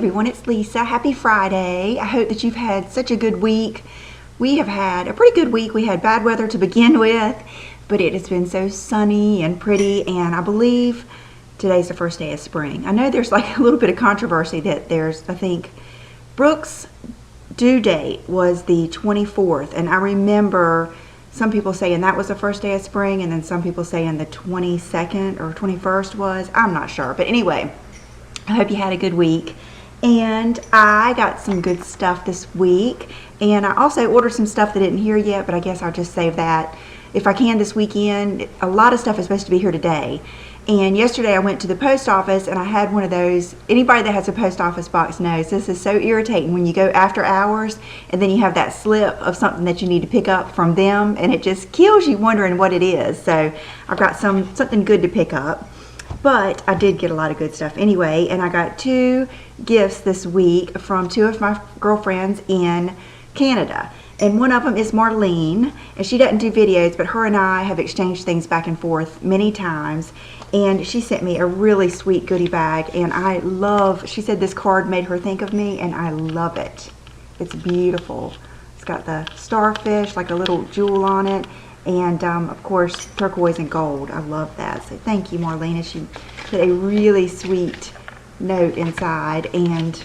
everyone, it's Lisa. Happy Friday. I hope that you've had such a good week. We have had a pretty good week. We had bad weather to begin with, but it has been so sunny and pretty, and I believe today's the first day of spring. I know there's like a little bit of controversy that there's, I think, Brooke's due date was the 24th, and I remember some people saying that was the first day of spring, and then some people saying the 22nd or 21st was. I'm not sure, but anyway, I hope you had a good week. And I got some good stuff this week, and I also ordered some stuff that isn't here yet, but I guess I'll just save that if I can this weekend. A lot of stuff is supposed to be here today, and yesterday I went to the post office and I had one of those. Anybody that has a post office box knows this is so irritating when you go after hours and then you have that slip of something that you need to pick up from them, and it just kills you wondering what it is. So I've got something good to pick up. But I did get a lot of good stuff anyway, and I got 2 gifts this week from 2 of my girlfriends in Canada. And one of them is Marlene, and she doesn't do videos, but her and I have exchanged things back and forth many times. And she sent me a really sweet goodie bag, and I love, she said this card made her think of me, and I love it. It's beautiful. It's got the starfish, like a little jewel on it. And of course, turquoise and gold. I love that. So thank you, Marlena. She put a really sweet note inside, and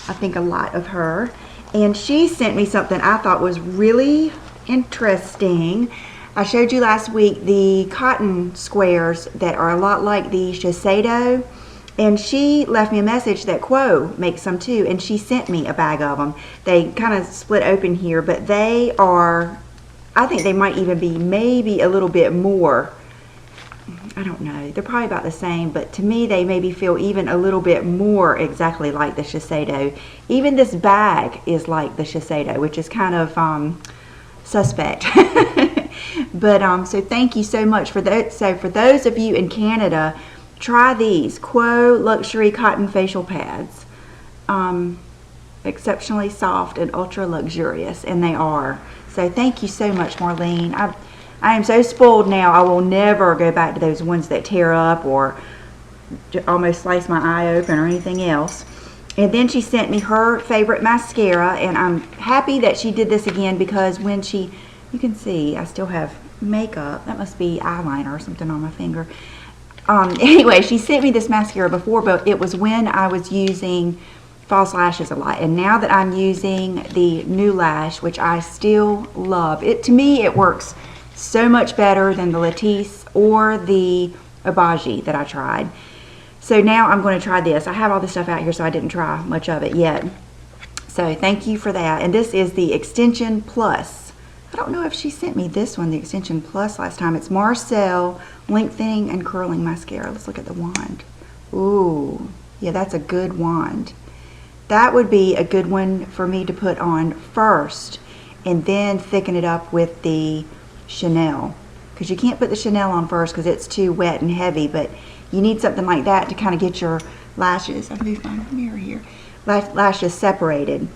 I think a lot of her. And she sent me something I thought was really interesting. I showed you last week the cotton squares that are a lot like the Shiseido, and she left me a message that Quo makes some too, and she sent me a bag of them. They kind of split open here, but they are, I think they might even be maybe a little bit more, I don't know, they're probably about the same, but to me they maybe feel even a little bit more exactly like the Shiseido. Even this bag is like the Shiseido, which is kind of suspect. But so thank you so much for that. So for those of you in Canada, try these Quo Luxury Cotton Facial Pads. Exceptionally soft and ultra luxurious, and they are. So thank you so much, Marlene. I am so spoiled now. I will never go back to those ones that tear up or almost slice my eye open or anything else. And then she sent me her favorite mascara, and I'm happy that she did this again because when she, you can see I still have makeup. That must be eyeliner or something on my finger. Anyway, she sent me this mascara before, but it was when I was using false lashes a lot, and now that I'm using the New Lash, which I still love, it to me it works so much better than the Latisse or the Beige that I tried. So now I'm going to try this. I have all this stuff out here, so I didn't try much of it yet. So thank you for that. And this is the Extension Plus. I don't know if she sent me this one, the Extension Plus, last time. It's Mercier Lengthening and Curling Mascara. Let's look at the wand. Ooh, yeah, that's a good wand. That would be a good one for me to put on first and then thicken it up with the Chanel. Because you can't put the Chanel on first because it's too wet and heavy, but you need something like that to kind of get your lashes, I'll move my mirror here, lashes separated.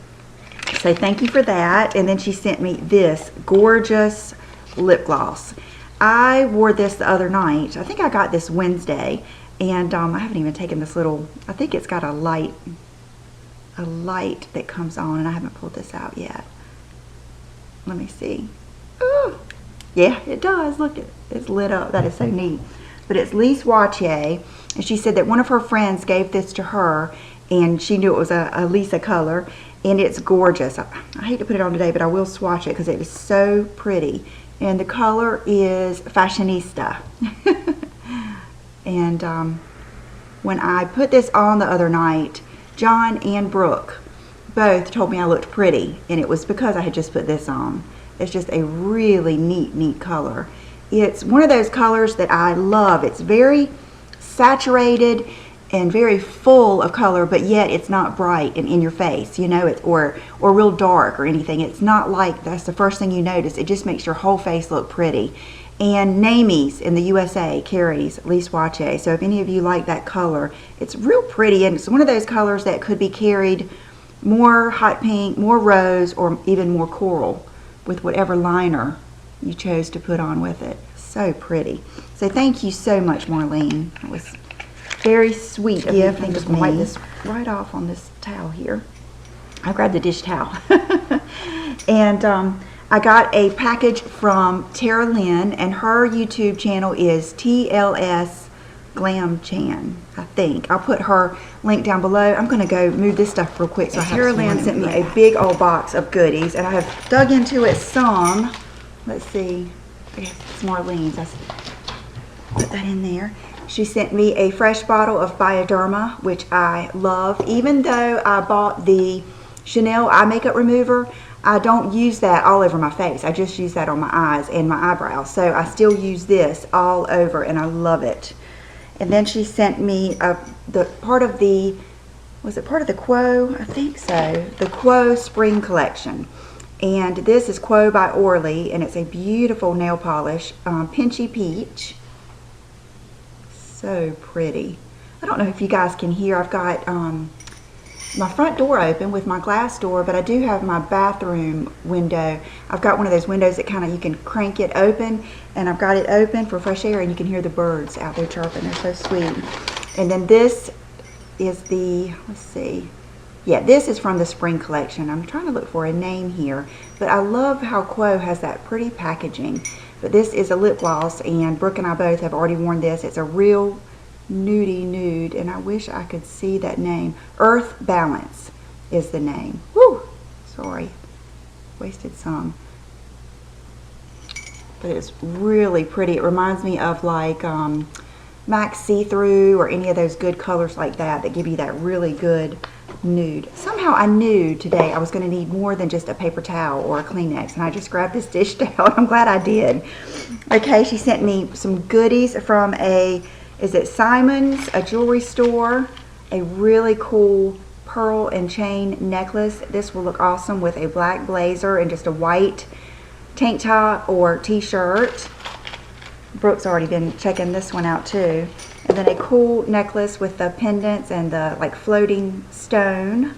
So thank you for that. And then she sent me this gorgeous lip gloss. I wore this the other night. I think I got this Wednesday, and I haven't even taken this little, I think it's got a light that comes on, and I haven't pulled this out yet. Let me see. Ooh, yeah, it does. Look, it's lit up. That is so neat. But it's Lise Wattier, and she said that one of her friends gave this to her, and she knew it was a Lisa color, and it's gorgeous. I hate to put it on today, but I will swatch it because it is so pretty. And the color is Fashionista. And when I put this on the other night, John and Brooke both told me I looked pretty, and it was because I had just put this on. It's just a really neat color. It's one of those colors that I love. It's very saturated and very full of color, but yet it's not bright and in your face, you know, or real dark or anything. It's not like that's the first thing you notice. It just makes your whole face look pretty. And Namies in the USA carries Lise Wattier. So if any of you like that color, it's real pretty, and it's one of those colors that could be carried more hot pink, more rose, or even more coral with whatever liner you chose to put on with it. So pretty. So thank you so much, Marlene. It was very sweet gift. I'm just me. going to wipe this right off on this towel here. I grabbed the dish towel. And I got a package from Tara Lynn, and her YouTube channel is TLS Glam Chan, I think. I'll put her link down below. I'm going to go move this stuff real quick. So Tara Lynn sent me a big old box of goodies, and I have dug into it some. Let's see. I guess it's Marlene's. Let's put that in there. She sent me a fresh bottle of Bioderma, which I love. Even though I bought the Chanel eye makeup remover, I don't use that all over my face. I just use that on my eyes and my eyebrows. So I still use this all over, and I love it. And then she sent me the part of the, was it part of the Quo? I think so. The Quo Spring Collection. And this is Quo by Orly, and it's a beautiful nail polish, Pinchy Peach. So pretty. I don't know if you guys can hear. I've got my front door open with my glass door, but I do have my bathroom window. I've got one of those windows that kind of, you can crank it open, and I've got it open for fresh air, and you can hear the birds out there chirping. They're so sweet. And then this is the, let's see. Yeah, this is from the spring collection. I'm trying to look for a name here, but I love how Quo has that pretty packaging. But this is a lip gloss, and Brooke and I both have already worn this. It's a real nudie nude, and I wish I could see that name. Earth Balance is the name. Woo! Sorry, wasted some. But it's really pretty. It reminds me of like MAC See-Through or any of those good colors like that give you that really good nude. Somehow I knew today I was going to need more than just a paper towel or a Kleenex, and I just grabbed this dish towel. I'm glad I did. Okay, she sent me some goodies from is it Simon's, a jewelry store, a really cool pearl and chain necklace. This will look awesome with a black blazer and just a white tank top or t-shirt. Brooke's already been checking this one out too. And then a cool necklace with the pendants and the like floating stone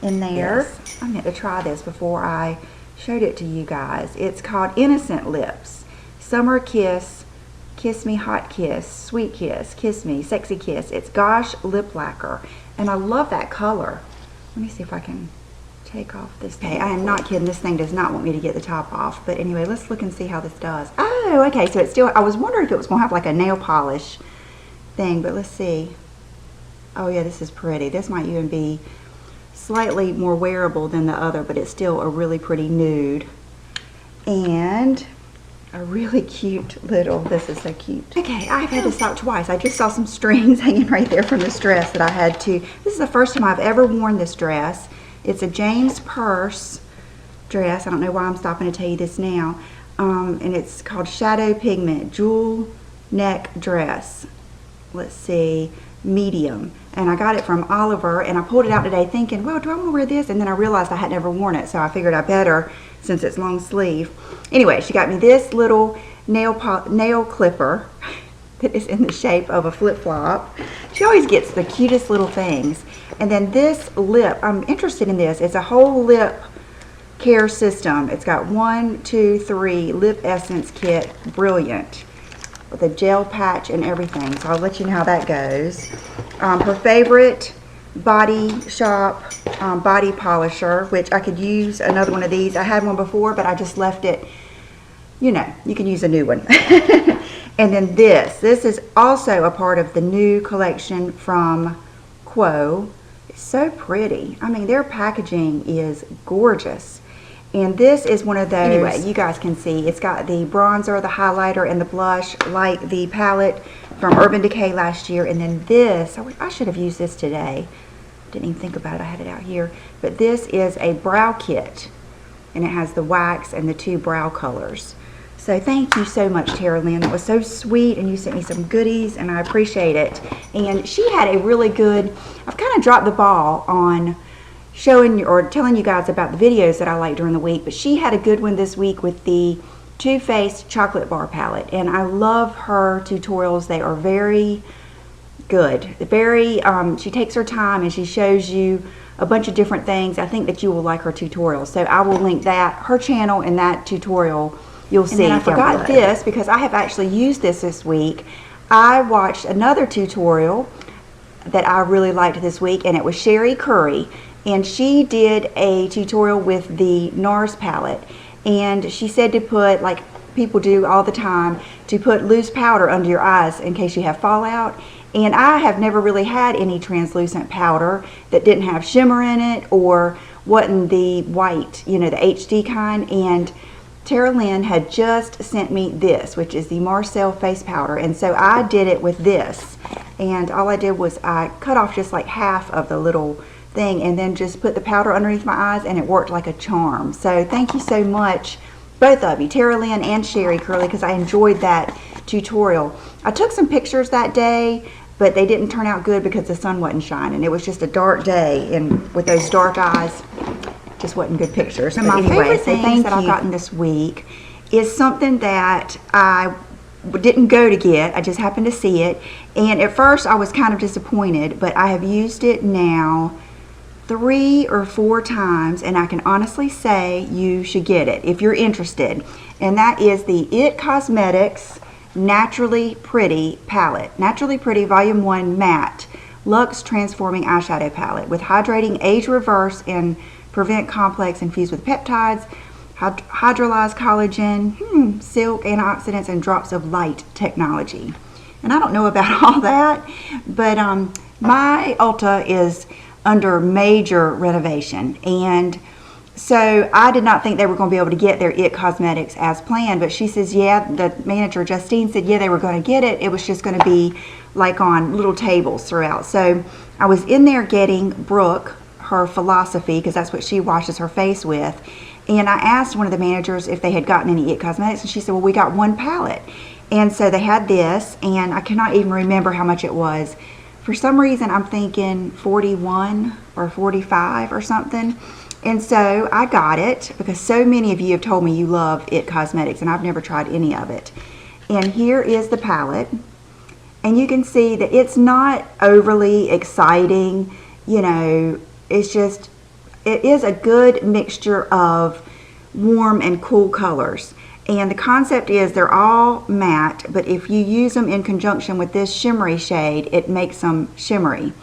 in there. Yes. I meant to try this before I showed it to you guys. It's called Innocent Lips. Summer Kiss, Kiss Me Hot Kiss, Sweet Kiss, Kiss Me, Sexy Kiss. It's Gosh Lip Lacquer. And I love that color. Let me see if I can take off this thing. Okay, I am not kidding. This thing does not want me to get the top off. But anyway, let's look and see how this does. Oh, okay. So it's still, I was wondering if it was going to have like a nail polish thing, but let's see. Oh yeah, this is pretty. This might even be slightly more wearable than the other, but it's still a really pretty nude. And a really cute little, this is so cute. Okay, I've had to stop twice. I just saw some strings hanging right there from this dress that I had to. This is the first time I've ever worn this dress. It's a James Purse dress. I don't know why I'm stopping to tell you this now. And it's called Shadow Pigment Jewel Neck Dress. Let's see, medium. And I got it from Oliver, and I pulled it out today thinking, well, do I want to wear this? And then I realized I had never worn it, so I figured I better since it's long sleeve. Anyway, she got me this little nail clipper that is in the shape of a flip-flop. She always gets the cutest little things. And then this lip, I'm interested in this. It's a whole lip care system. It's got 1, 2, 3 lip essence kit. Brilliant. With a gel patch and everything, so I'll let you know how that goes. Her favorite Body Shop body polisher, which I could use another one of these. I had one before, but I just left it. You know, you can use a new one. And then this is also a part of the new collection from Quo. It's so pretty. I mean, their packaging is gorgeous. And this is one of those, anyway, you guys can see, it's got the bronzer, the highlighter, and the blush, like the palette from Urban Decay last year. And then this, I should have used this today. Didn't even think about it, I had it out here. But this is a brow kit, and it has the wax and the 2 brow colors. So thank you so much, Tara Lynn. That was so sweet, and you sent me some goodies, and I appreciate it. And she had a really good, I've kind of dropped the ball on showing you or telling you guys about the videos that I like during the week, but she had a good one this week with the Too Faced chocolate bar palette, and I love her tutorials. They are very good. Very she takes her time and she shows you a bunch of different things. I think that you will like her tutorials, so I will link that, her channel, and that tutorial you'll see. And I forgot this because I have actually used this week. I watched another tutorial that I really liked this week, and it was Sherry Curry, and she did a tutorial with the NARS palette, and she said to put, like people do all the time, to put loose powder under your eyes in case you have fallout. And I have never really had any translucent powder that didn't have shimmer in it or wasn't the white, you know, the HD kind. And Tara Lynn had just sent me this, which is the Mercier face powder, and so I did it with this. And all I did was I cut off just like half of the little thing and then just put the powder underneath my eyes, and it worked like a charm. So thank you so much, both of you, Tara Lynn and Sherry Curly, because I enjoyed that tutorial. I took some pictures that day, but they didn't turn out good because the sun wasn't shining. It was just a dark day, and with those dark eyes, just wasn't good pictures. And but my anyway, favorite so things that I've gotten this week is something that I didn't go to get. I just happened to see it, and at first I was kind of disappointed, but I have used it now 3 or 4 times, and I can honestly say you should get it if you're interested. And that is the IT Cosmetics Naturally Pretty palette. Naturally Pretty Volume 1 Matte Luxe Transforming Eyeshadow Palette with hydrating, age reverse, and prevent complex infused with peptides, hydrolyzed collagen, silk, antioxidants, and drops of light technology. And I don't know about all that, but my Ulta is under major renovation, and so I did not think they were going to be able to get their IT Cosmetics as planned, but she says, yeah, the manager, Justine, said, yeah, they were going to get it. It was just going to be like on little tables throughout. So I was in there getting Brooke her Philosophy, because that's what she washes her face with, and I asked one of the managers if they had gotten any IT Cosmetics, and she said, well, we got one palette. And so they had this, and I cannot even remember how much it was. For some reason, I'm thinking 41 or 45 or something. And so I got it because so many of you have told me you love IT Cosmetics, and I've never tried any of it. And here is the palette. And you can see that it's not overly exciting, you know, it's just, it is a good mixture of warm and cool colors. And the concept is they're all matte, but if you use them in conjunction with this shimmery shade, it makes them shimmery.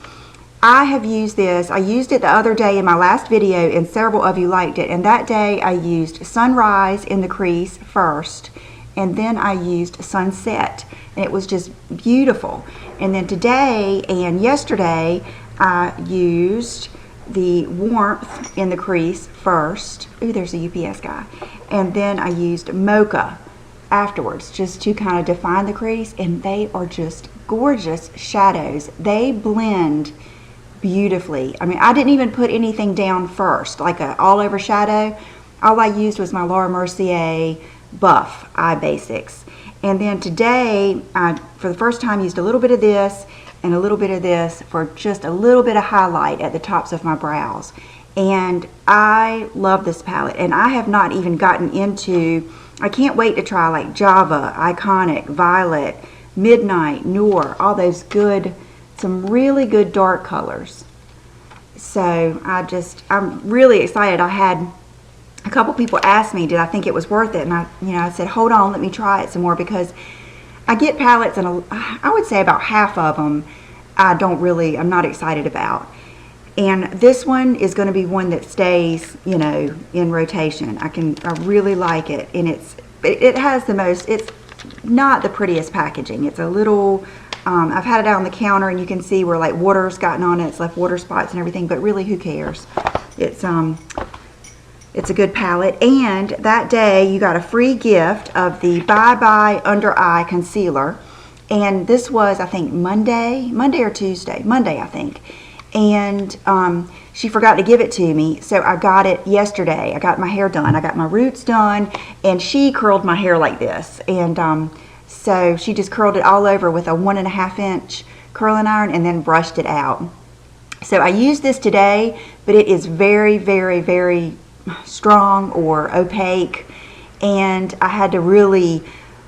I have used this. I used it the other day in my last video, and several of you liked it. And that day I used Sunrise in the crease first, and then I used Sunset, and it was just beautiful. And then today and yesterday I used the Warmth in the crease first. Ooh, there's a UPS guy. And then I used Mocha afterwards, just to kind of define the crease, and they are just gorgeous shadows. They blend beautifully. I mean, I didn't even put anything down first, like a all over shadow. All I used was my Laura Mercier Buff Eye Basics. And then today, I, for the first time, used a little bit of this and a little bit of this for just a little bit of highlight at the tops of my brows. And I love this palette, and I have not even gotten into, I can't wait to try like Java, Iconic, Violet, Midnight, Noor, all those good, some really good dark colors. So I'm really excited. I had a couple people ask me, did I think it was worth it? And I said, hold on, let me try it some more, because I get palettes, and I would say about half of them I'm not excited about. And this one is going to be one that stays, you know, in rotation. I really like it, and it has the most, it's not the prettiest packaging. It's a little, I've had it out on the counter, and you can see where like water's gotten on it. It's left water spots and everything, but really, who cares? It's a good palette. And that day you got a free gift of the Bye Bye Under Eye Concealer, and this was, I think, Monday or Tuesday, Monday, I think. And she forgot to give it to me, so I got it yesterday. I got my hair done, I got my roots done, and she curled my hair like this, and so she just curled it all over with a 1.5 inch curling iron and then brushed it out. So I used this today, but it is very, very, very strong or opaque, and I had to really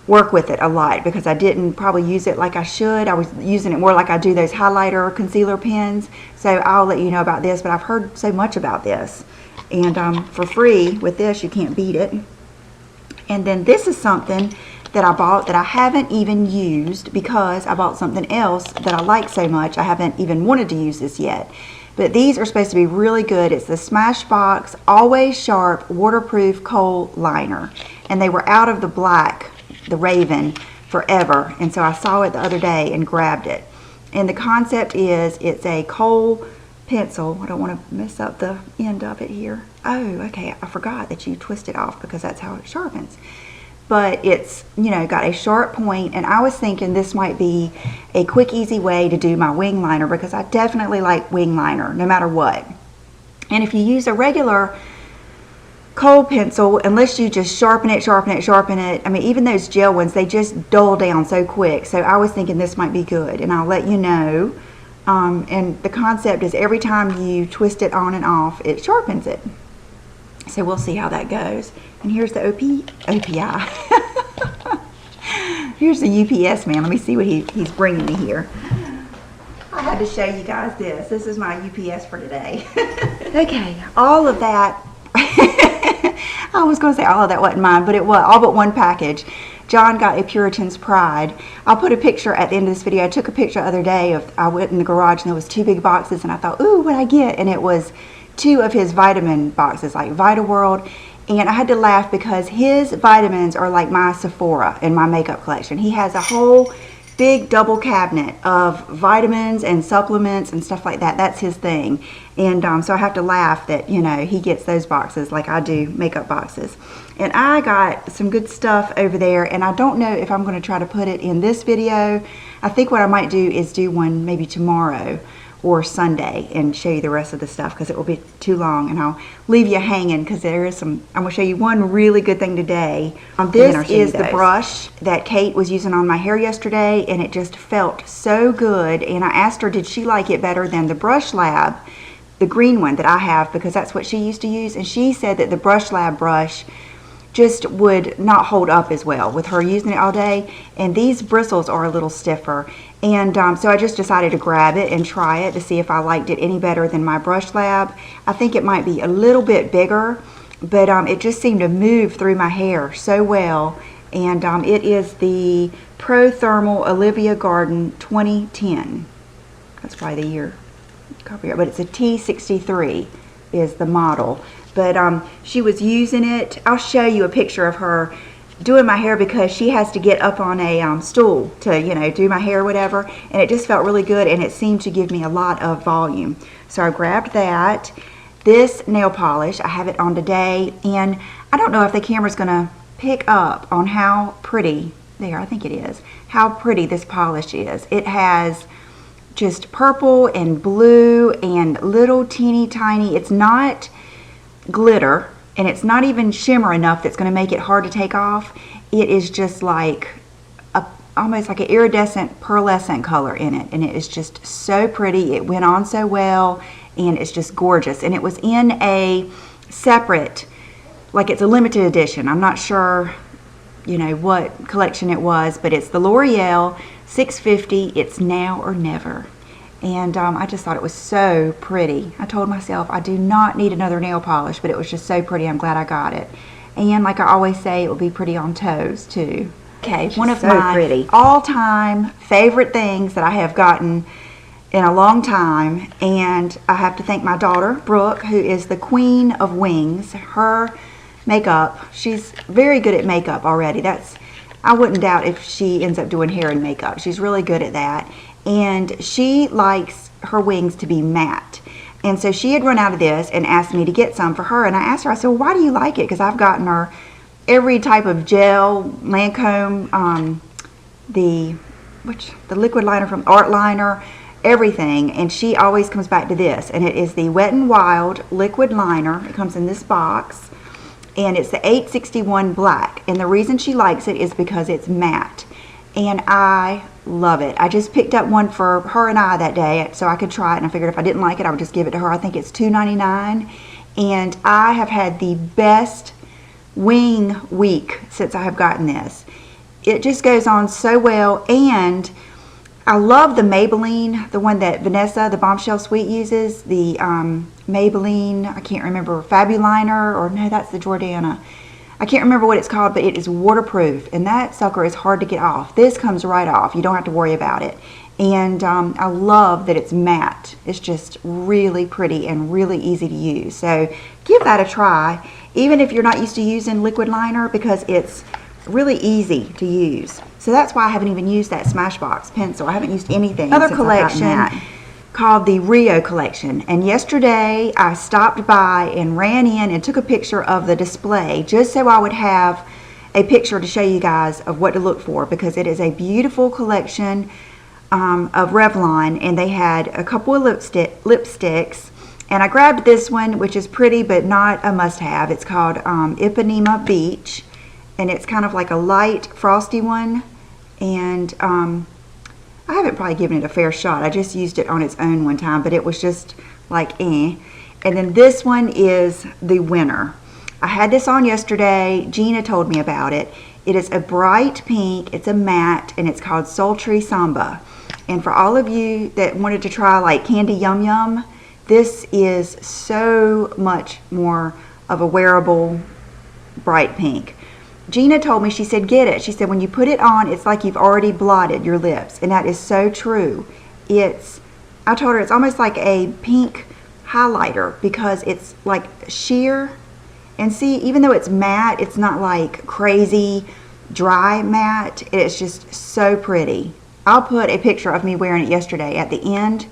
work with it a lot because I didn't probably use it like I should. I was using it more like I do those highlighter concealer pens. So I'll let you know about this, but I've heard so much about this. And for free with this, you can't beat it. And then this is something that I bought that I haven't even used because I bought something else that I like so much I haven't even wanted to use this yet. But these are supposed to be really good. It's the Smashbox Always Sharp Waterproof Kohl Liner. And they were out of the black, the Raven, forever. And so I saw it the other day and grabbed it. And the concept is it's a kohl pencil. I don't want to mess up the end of it here. Oh, okay. I forgot that you twist it off because that's how it sharpens. But it's, you know, got a sharp point, and I was thinking this might be a quick, easy way to do my wing liner because I definitely like wing liner no matter what. And if you use a regular kohl pencil, unless you just sharpen it, I mean, even those gel ones, they just dull down so quick. So I was thinking this might be good, and I'll let you know. And the concept is every time you twist it on and off, it sharpens it. So we'll see how that goes. And here's the OPI. Here's the UPS man. Let me see what he's bringing me here. I had to show you guys this. This is my UPS for today. Okay, all of that. I was going to say all of that wasn't mine, but it was all but one package. John got a Puritan's Pride. I'll put a picture at the end of this video. I took a picture the other day of, I went in the garage and there was 2 big boxes and I thought, ooh, what'd I get? And it was 2 of his vitamin boxes, like Vita World. And I had to laugh because his vitamins are like my Sephora in my makeup collection. He has a whole big double cabinet of vitamins and supplements and stuff like that. That's his thing. And so I have to laugh that, you know, he gets those boxes like I do makeup boxes. And I got some good stuff over there, and I don't know if I'm going to try to put it in this video. I think what I might do is do one maybe tomorrow or Sunday and show you the rest of the stuff because it will be too long, and I'll leave you hanging because there is some. I'm going to show you one really good thing today. This is the brush that Kate was using on my hair yesterday, and it just felt so good. And I asked her, did she like it better than the Brush Lab, the green one that I have, because that's what she used to use. And she said that the Brush Lab brush just would not hold up as well with her using it all day, and these bristles are a little stiffer. And so I just decided to grab it and try it to see if I liked it any better than my Brush Lab. I think it might be a little bit bigger, but it just seemed to move through my hair so well. And it is the Pro Thermal Olivia Garden 2010. That's probably the year, copyright, but it's a T63 is the model. But she was using it. I'll show you a picture of her doing my hair because she has to get up on a stool to, you know, do my hair or whatever. And it just felt really good, and it seemed to give me a lot of volume. So I grabbed that. This nail polish, I have it on today, and I don't know if the camera's gonna pick up on how pretty, there, I think it is, how pretty this polish is. It has just purple and blue and little teeny tiny, it's not glitter, and it's not even shimmer enough that's going to make it hard to take off. It is just like almost like an iridescent pearlescent color in it, and it is just so pretty. It went on so well, and it's just gorgeous. And it was in a separate, like it's a limited edition. I'm not sure, you know, what collection it was, but it's the L'Oreal 650. It's now or never. And I just thought it was so pretty. I told myself I do not need another nail polish, but it was just so pretty. I'm glad I got it. And like I always say, it will be pretty on toes too. Okay, one of my all-time favorite things that I have gotten in a long time, and I have to thank my daughter, Brooke, who is the queen of wings. Her makeup, she's very good at makeup already. I wouldn't doubt if she ends up doing hair and makeup. She's really good at that. And she likes her wings to be matte. And so she had run out of this and asked me to get some for her. And I asked her, I said, well, why do you like it? Because I've gotten her every type of gel, Lancome, the liquid liner from Art Liner, everything. And she always comes back to this. And it is the Wet n Wild liquid liner. It comes in this box. And it's the 861 black. And the reason she likes it is because it's matte. And I love it. I just picked up one for her and I that day so I could try it, and I figured if I didn't like it I would just give it to her. I think it's $2.99, and I have had the best wing week since I have gotten this. It just goes on so well, and I love the Maybelline, the one that Vanessa, the Bombshell Sweet, uses, the Maybelline, I can't remember, Fabuliner, or no, that's the Jordana. I can't remember what it's called, but it is waterproof, and that sucker is hard to get off. This comes right off. You don't have to worry about it. And I love that it's matte. It's just really pretty and really easy to use. So give that a try, even if you're not used to using liquid liner, because it's really easy to use. So that's why I haven't even used that Smashbox pencil. I haven't used anything. Another collection called the Rio collection, and yesterday I stopped by and ran in and took a picture of the display just so I would have a picture to show you guys of what to look for, because it is a beautiful collection of Revlon, and they had a couple of lipsticks, and I grabbed this one, which is pretty but not a must-have. It's called Ipanema Beach, and it's kind of like a light frosty one, and I haven't probably given it a fair shot. I just used it on its own one time, but it was just like eh. And then this one is the winner. I had this on yesterday. Gina told me about it. It is a bright pink, it's a matte, and it's called Sultry Samba. And for all of you that wanted to try like Candy Yum Yum, this is so much more of a wearable bright pink. Gina told me, she said, get it. She said, when you put it on, it's like you've already blotted your lips. And that is so true. I told her it's almost like a pink highlighter, because it's like sheer. And see, even though it's matte, it's not like crazy dry matte. It's just so pretty. I'll put a picture of me wearing it yesterday at the end.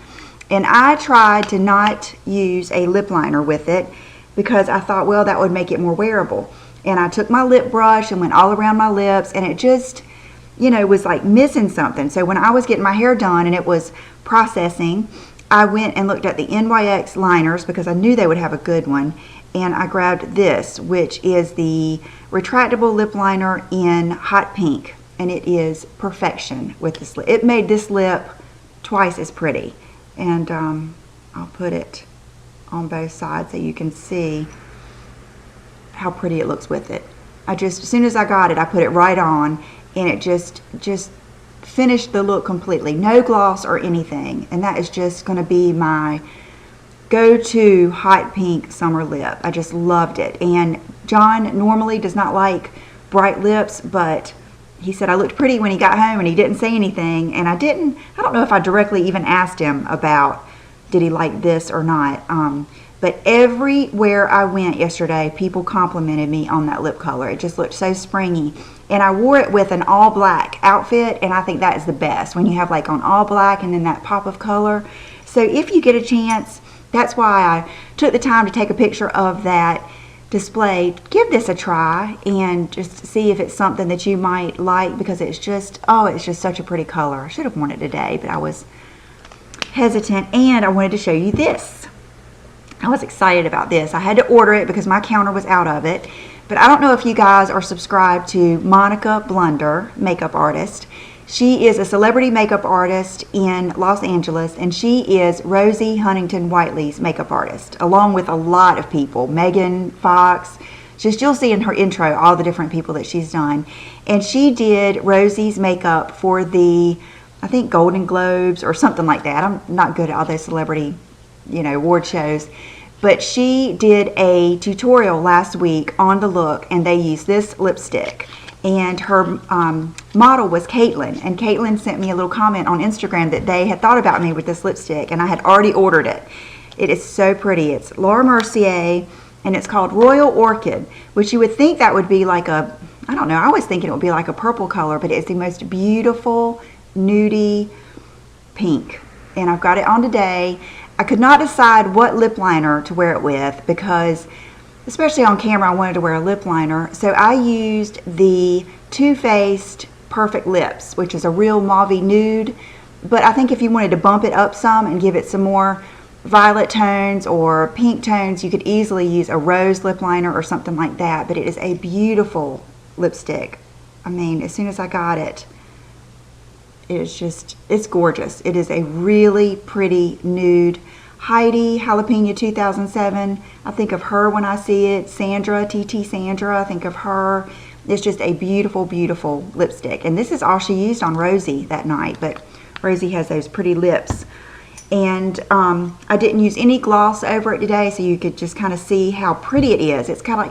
And I tried to not use a lip liner with it, because I thought, well, that would make it more wearable. And I took my lip brush and went all around my lips, and it just, you know, was like missing something. So when I was getting my hair done and it was processing, I went and looked at the NYX liners, because I knew they would have a good one. And I grabbed this, which is the retractable lip liner in hot pink. And it is perfection with this lip. It made this lip twice as pretty. And I'll put it on both sides so you can see how pretty it looks with it. As soon as I got it, I put it right on, and it just finished the look completely. No gloss or anything. And that is just going to be my go-to hot pink summer lip. I just loved it. And John normally does not like bright lips, but he said I looked pretty when he got home, and he didn't say anything. And I don't know if I directly even asked him about did he like this or not. But everywhere I went yesterday, people complimented me on that lip color. It just looked so springy. And I wore it with an all black outfit, and I think that is the best, when you have like on all black and then that pop of color. So if you get a chance, that's why I took the time to take a picture of that display. Give this a try and just see if it's something that you might like, because it's just, oh, it's just such a pretty color. I should have worn it today, but I was hesitant. And I wanted to show you this. I was excited about this. I had to order it because my counter was out of it. But I don't know if you guys are subscribed to Monica Blunder, makeup artist. She is a celebrity makeup artist in Los Angeles, and she is Rosie Huntington Whiteley's makeup artist, along with a lot of people. Megan Fox. Just, you'll see in her intro all the different people that she's done. And she did Rosie's makeup for the, I think, Golden Globes or something like that. I'm not good at all those celebrity, you know, award shows. But she did a tutorial last week on the look, and they used this lipstick. And her model was Caitlin. And Caitlin sent me a little comment on Instagram that they had thought about me with this lipstick, and I had already ordered it. It is so pretty. It's Laura Mercier, and it's called Royal Orchid, which you would think that would be like a, I don't know, I was thinking it would be like a purple color, but it's the most beautiful nudie pink. And I've got it on today. I could not decide what lip liner to wear it with, because especially on camera I wanted to wear a lip liner. So I used the Too Faced Perfect Lips, which is a real mauve nude. But I think if you wanted to bump it up some and give it some more violet tones or pink tones, you could easily use a rose lip liner or something like that. But it is a beautiful lipstick. I mean, as soon as I got it, it is just, it's gorgeous. It is a really pretty nude. Heidi Jalapeno 2007, I think of her when I see it. Sandra, TT Sandra, I think of her. It's just a beautiful, beautiful lipstick. And this is all she used on Rosie that night, but Rosie has those pretty lips. And I didn't use any gloss over it today, so you could just kind of see how pretty it is. It's kind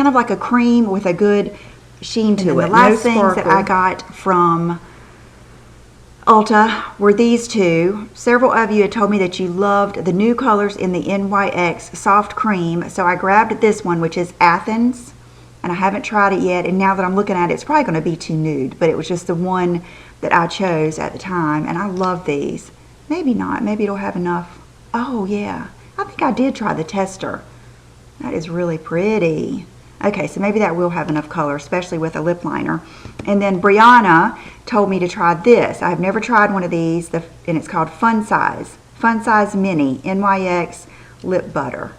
of like a cream with a good sheen to it. The last things that I got from Ulta were these two. Several of you had told me that you loved the new colors in the NYX Soft Cream, so I grabbed this one, which is Athens, and I haven't tried it yet, and now that I'm looking at it, it's probably going to be too nude, but it was just the one that I chose at the time, and I love these. Maybe not. Maybe it'll have enough. Oh, yeah. I think I did try the tester. That is really pretty. Okay, so maybe that will have enough color, especially with a lip liner. And then Brianna told me to try this. I've never tried one of these, and it's called Fun Size Mini NYX Lip Butter.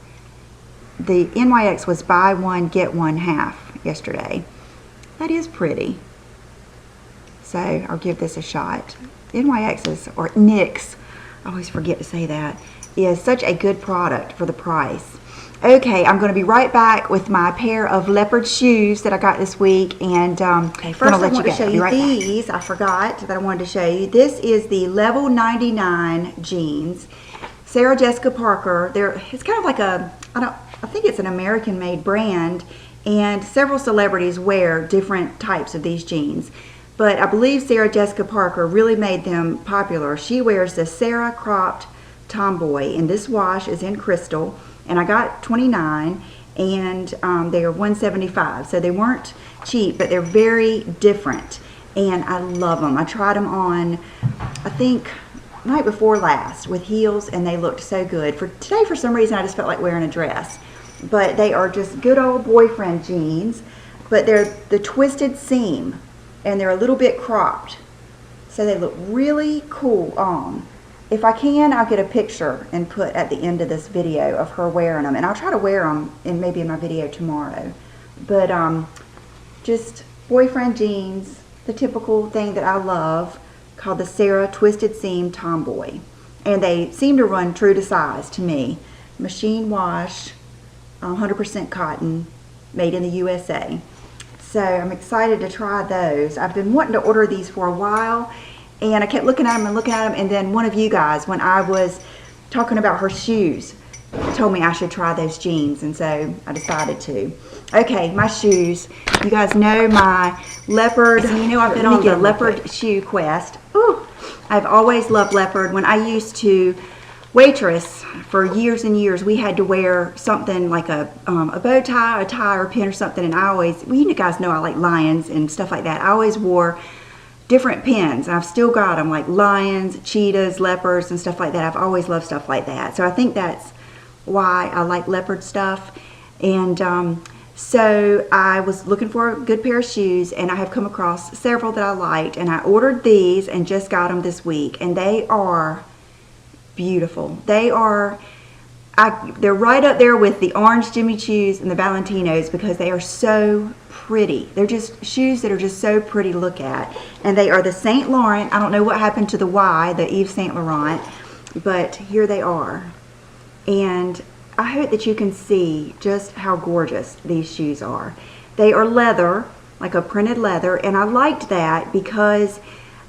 The NYX was buy one, get one half yesterday. That is pretty. So I'll give this a shot. NYX or NYX, I always forget to say that, is such a good product for the price. Okay, I'm going to be right back with my pair of leopard shoes that I got this week. And okay, first I want to show you these. I forgot that I wanted to show you. This is the Level 99 jeans. Sarah Jessica Parker. It's kind of like I think it's an American-made brand, and several celebrities wear different types of these jeans. But I believe Sarah Jessica Parker really made them popular. She wears the Sarah Cropped Tomboy, and this wash is in crystal. And I got 29, and they are $175. So they weren't cheap, but they're very different. And I love them. I tried them on, I think, night before last with heels, and they looked so good. For today, for some reason, I just felt like wearing a dress. But they are just good old boyfriend jeans. But they're the twisted seam, and they're a little bit cropped. So they look really cool on. If I can, I'll get a picture and put at the end of this video of her wearing them. And I'll try to wear them maybe in my video tomorrow. But just boyfriend jeans, the typical thing that I love, called the Sarah Twisted Seam Tomboy. And they seem to run true to size to me. Machine wash, 100% cotton, made in the USA. So I'm excited to try those. I've been wanting to order these for a while. And I kept looking at them and looking at them, and then one of you guys, when I was talking about her shoes, told me I should try those jeans, and so I decided to. Okay, my shoes. You guys know my leopard. You know I've been on the leopard shoe quest. Ooh, I've always loved leopard. When I used to waitress for years and years, we had to wear something like a bow tie, a tie, or a pin or something, and I always, well, you guys know I like lions and stuff like that. I always wore different pins. I've still got them, like lions, cheetahs, leopards, and stuff like that. I've always loved stuff like that. So I think that's why I like leopard stuff. And so I was looking for a good pair of shoes, and I have come across several that I liked, and I ordered these and just got them this week, and they are beautiful. They're right up there with the orange Jimmy Choos and the Valentinos because they are so pretty. They're just shoes that are just so pretty to look at. And they are the St. Laurent. I don't know what happened to the Y, the Yves Saint Laurent, but here they are. And I hope that you can see just how gorgeous these shoes are. They are leather, like a printed leather, and I liked that because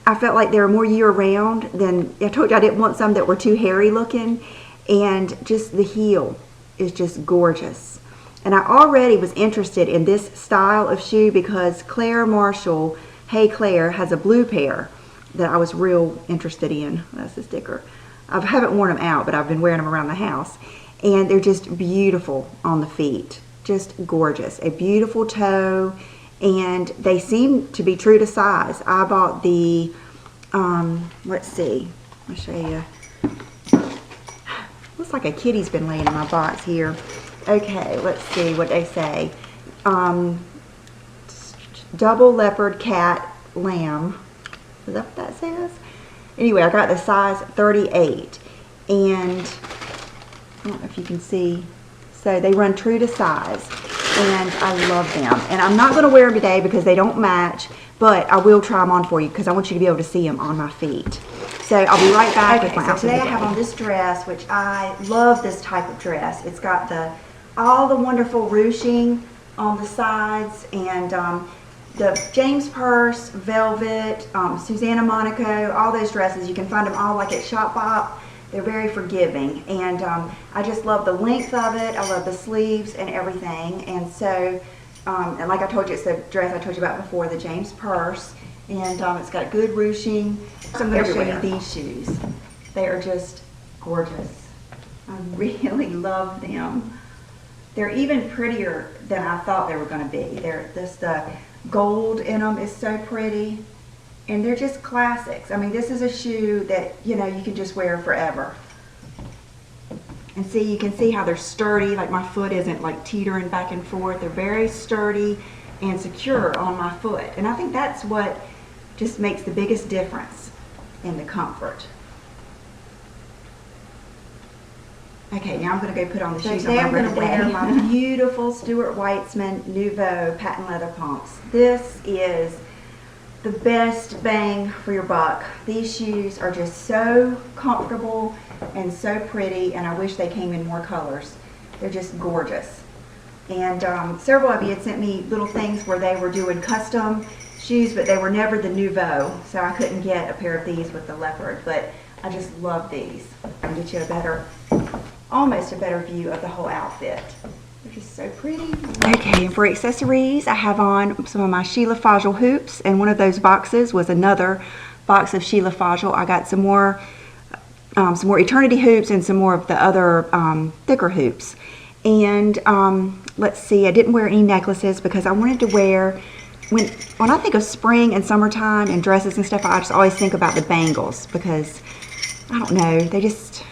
I felt like they were more year-round than, I told you I didn't want some that were too hairy looking, and just the heel is just gorgeous. And I already was interested in this style of shoe because Claire Marshall, Hey Claire, has a blue pair that I was real interested in. That's the sticker. I haven't worn them out, but I've been wearing them around the house. And they're just beautiful on the feet. Just gorgeous. A beautiful toe, and they seem to be true to size. I bought the, let's see, I'll show you. Looks like a kitty's been laying in my box here. Okay, let's see what they say. Double leopard cat lamb. Is that what that says? Anyway, I got the size 38. And I don't know if you can see. So they run true to size. And I love them. And I'm not going to wear them today because they don't match. But I will try them on for you because I want you to be able to see them on my feet. So I'll be right back with my outfit. Today I have on this dress, which I love this type of dress. It's got all the wonderful ruching on the sides, and the James Purse, velvet, Susanna Monaco, all those dresses. You can find them all like at Shop Bop. They're very forgiving, and I just love the length of it. I love the sleeves and everything. And so, and like I told you, it's the dress I told you about before, the James purse, and it's got good ruching. So I'm going to show you these shoes. They are just gorgeous. I really love them. They're even prettier than I thought they were going to be. The gold in them is so pretty. And they're just classics. I mean, this is a shoe that, you know, you can just wear forever. And see, you can see how they're sturdy. Like, my foot isn't like teetering back and forth. They're very sturdy and secure on my foot. And I think that's what just makes the biggest difference in the comfort. Okay, now I'm going to go put on the shoes. Today I'm going to wear my beautiful Stuart Weitzman Nouveau patent leather pumps. This is the best bang for your buck. These shoes are just so comfortable and so pretty, and I wish they came in more colors. They're just gorgeous. And several of you had sent me little things where they were doing custom shoes, but they were never the Nouveau, so I couldn't get a pair of these with the leopard, but I just love these. I'll get you a better, almost a better view of the whole outfit. They're just so pretty. Okay, and for accessories, I have on some of my Sheila Fajl hoops, and one of those boxes was another box of Sheila Fajl. I got some more Eternity hoops and some more of the other thicker hoops. And let's see, I didn't wear any necklaces because I wanted to wear, when I think of spring and summertime and dresses and stuff, I just always think about the bangles because, I don't know, they just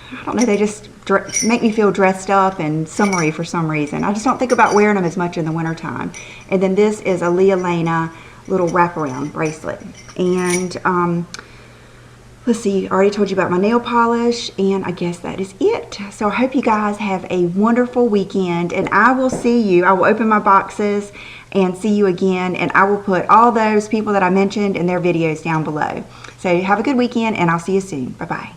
make me feel dressed up and summery for some reason. I just don't think about wearing them as much in the wintertime. And then this is a Leah Lena little wraparound bracelet. And let's see, I already told you about my nail polish, and I guess that is it. So I hope you guys have a wonderful weekend, and I will see you. I will open my boxes and see you again, and I will put all those people that I mentioned in their videos down below. So have a good weekend, and I'll see you soon. Bye-bye.